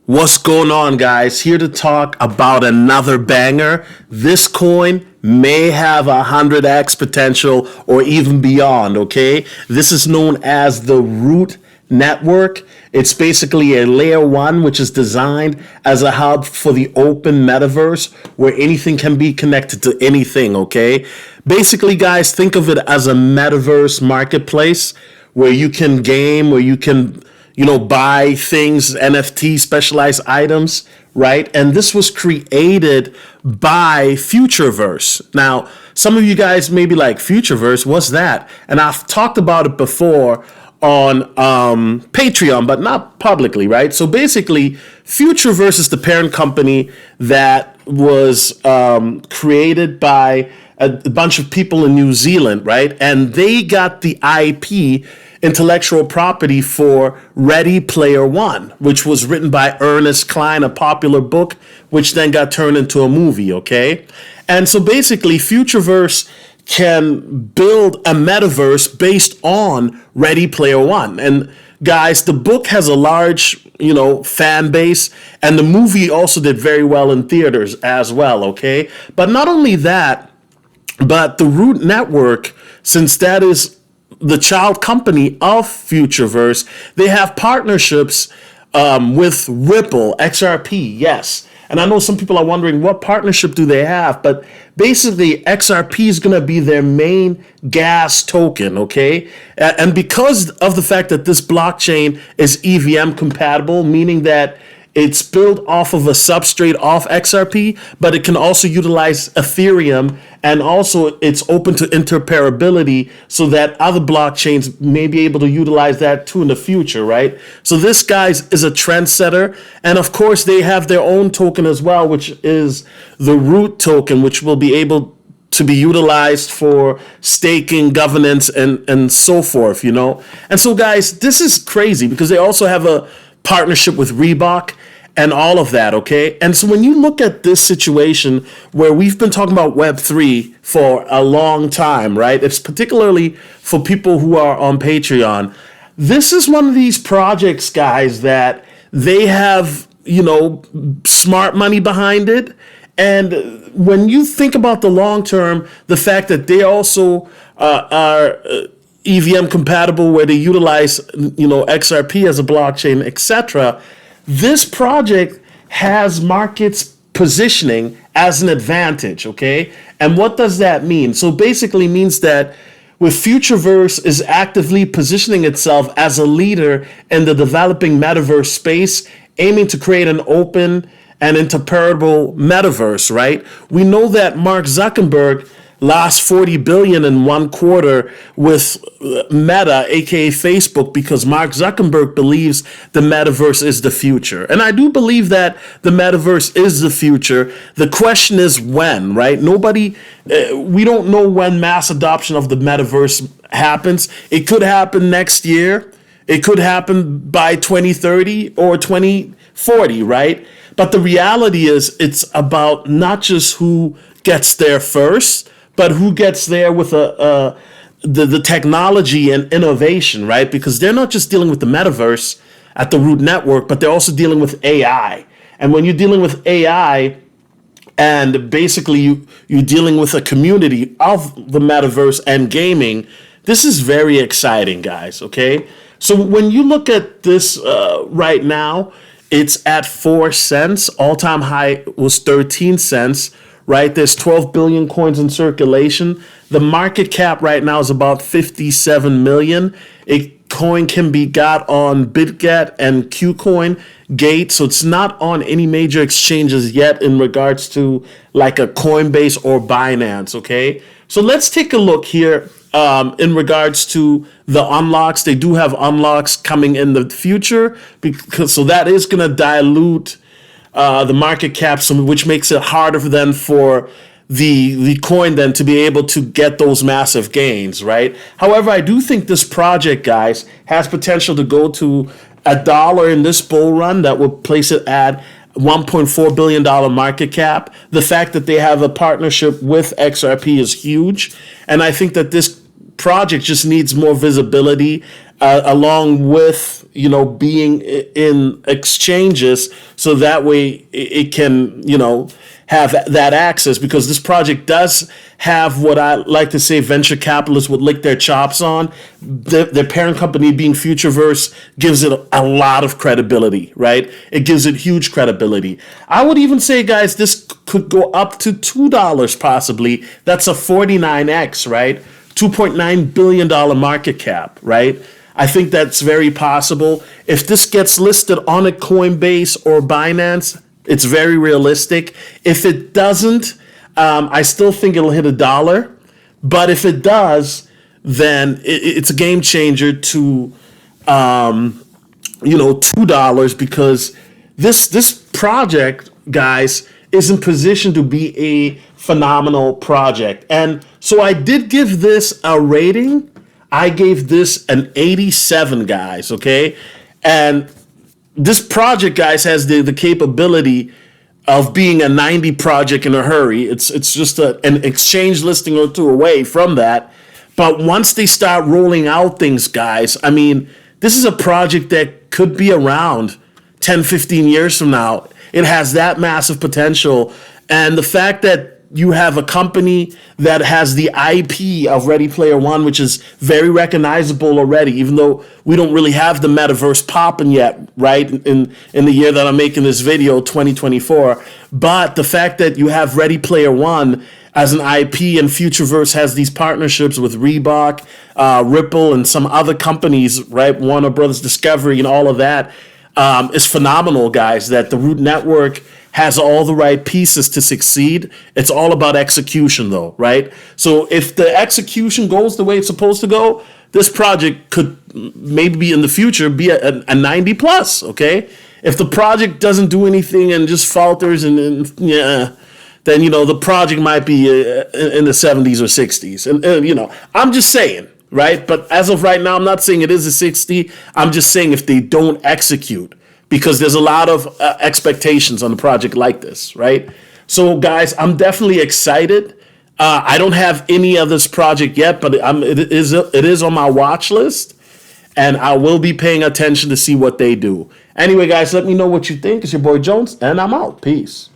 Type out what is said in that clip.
What's going on, guys? Here to talk about another banger. This coin may have 100x potential or even beyond, okay? This is known as the RootNework. It's basically a layer one, which is designed as a hub for the open metaverse where anything can be connected to anything, okay? Basically, guys, think of it as a metaverse marketplace where you can game, where you can buy things, NFT, specialized items, right? And this was created by Futureverse. Now, some of you guys may be like, Futureverse, what's that? And I've talked about it before on Patreon, but not publicly, right? So basically, Futureverse is the parent company that was created by a bunch of people in New Zealand, right? And they got the IP, intellectual property, for Ready Player One, which was written by Ernest Cline, a popular book, which then got turned into a movie, okay? And so basically, Futureverse can build a metaverse based on Ready Player One. And guys, the book has a large, fan base, and the movie also did very well in theaters as well, okay? But not only that, but the RootNework, since that is the child company of Futureverse, they have partnerships with Ripple, XRP, yes. And I know some people are wondering, what partnership do they have? But basically, XRP is going to be their main gas token, okay? And because of the fact that this blockchain is EVM compatible, meaning that it's built off of a substrate of XRP, but it can also utilize Ethereum, and also it's open to interoperability so that other blockchains may be able to utilize that too in the future, right? So this, guys, is a trendsetter. And of course, they have their own token as well, which is the Root token, which will be able to be utilized for staking, governance, and so forth, And so, guys, this is crazy because they also have a partnership with Reebok and all of that, okay? And so when you look at this situation where we've been talking about Web3 for a long time, right? It's particularly for people who are on Patreon. This is one of these projects, guys, that they have, smart money behind it. And when you think about the long term, the fact that they also are EVM compatible, where they utilize, XRP as a blockchain, etc., this project has markets positioning as an advantage, okay? And what does that mean? So basically means that with Futureverse is actively positioning itself as a leader in the developing metaverse space, aiming to create an open and interoperable metaverse, right? We know that Mark Zuckerberg lost $40 billion in one quarter with Meta, aka Facebook, because Mark Zuckerberg believes the metaverse is the future. And I do believe that the metaverse is the future. The question is when, right? We don't know when mass adoption of the metaverse happens. It could happen next year. It could happen by 2030 or 2040, right? But the reality is it's about not just who gets there first, but who gets there with the technology and innovation, right? Because they're not just dealing with the metaverse at the RootNework, but they're also dealing with AI. And when you're dealing with AI, and basically you're dealing with a community of the metaverse and gaming, this is very exciting, guys, okay? So when you look at this right now, it's at 4 cents. All-time high was 13 cents. Right, there's 12 billion coins in circulation. The market cap right now is about 57 million. A coin can be got on BitGet and KuCoin Gate, so it's not on any major exchanges yet in regards to like a Coinbase or Binance, okay? So let's take a look here in regards to the unlocks. They do have unlocks coming in the future, so that is going to dilute the market cap, which makes it harder then for the coin then to be able to get those massive gains, right? However, I do think this project, guys, has potential to go to $1 in this bull run. That would place it at $1.4 billion market cap. The fact that they have a partnership with XRP is huge. And I think that this project just needs more visibility along with, you know, being in exchanges, so that way it can, you know, have that access, because this project does have what I like to say venture capitalists would lick their chops on. Their parent company being Futureverse gives it a lot of credibility, right? It gives it huge credibility. I would even say, guys, this could go up to $2 possibly. That's a 49x, right? $2.9 billion market cap, right? I think that's very possible. If this gets listed on a Coinbase or Binance, it's very realistic. If it doesn't, I still think it'll hit $1. But if it does, then it's a game changer to, you know, $2, because this project, guys, is in position to be a phenomenal project. And so I did give this a rating. I gave this an 87, guys, okay? And this project, guys, has the capability of being a 90 project in a hurry. It's just an exchange listing or two away from that. But once they start rolling out things, guys, I mean, this is a project that could be around 10, 15 years from now. It has that massive potential. And the fact that you have a company that has the IP of Ready Player One, which is very recognizable already, even though we don't really have the metaverse popping yet, right? In the year that I'm making this video, 2024. But the fact that you have Ready Player One as an IP, and Futureverse has these partnerships with Reebok, Ripple, and some other companies, right? Warner Brothers Discovery and all of that, is phenomenal, guys. That the RootNework has all the right pieces to succeed. It's all about execution, though, right? So if the execution goes the way it's supposed to go, this project could maybe in the future be a 90 plus, okay? If the project doesn't do anything and just falters and yeah, then, you know, the project might be in the 70s or 60s. And you know, I'm just saying, right? But as of right now, I'm not saying it is a 60. I'm just saying if they don't execute, because there's a lot of expectations on a project like this, right? So, guys, I'm definitely excited. I don't have any of this project yet, but it is on my watch list, and I will be paying attention to see what they do. Anyway, guys, let me know what you think. It's your boy Jones, and I'm out. Peace.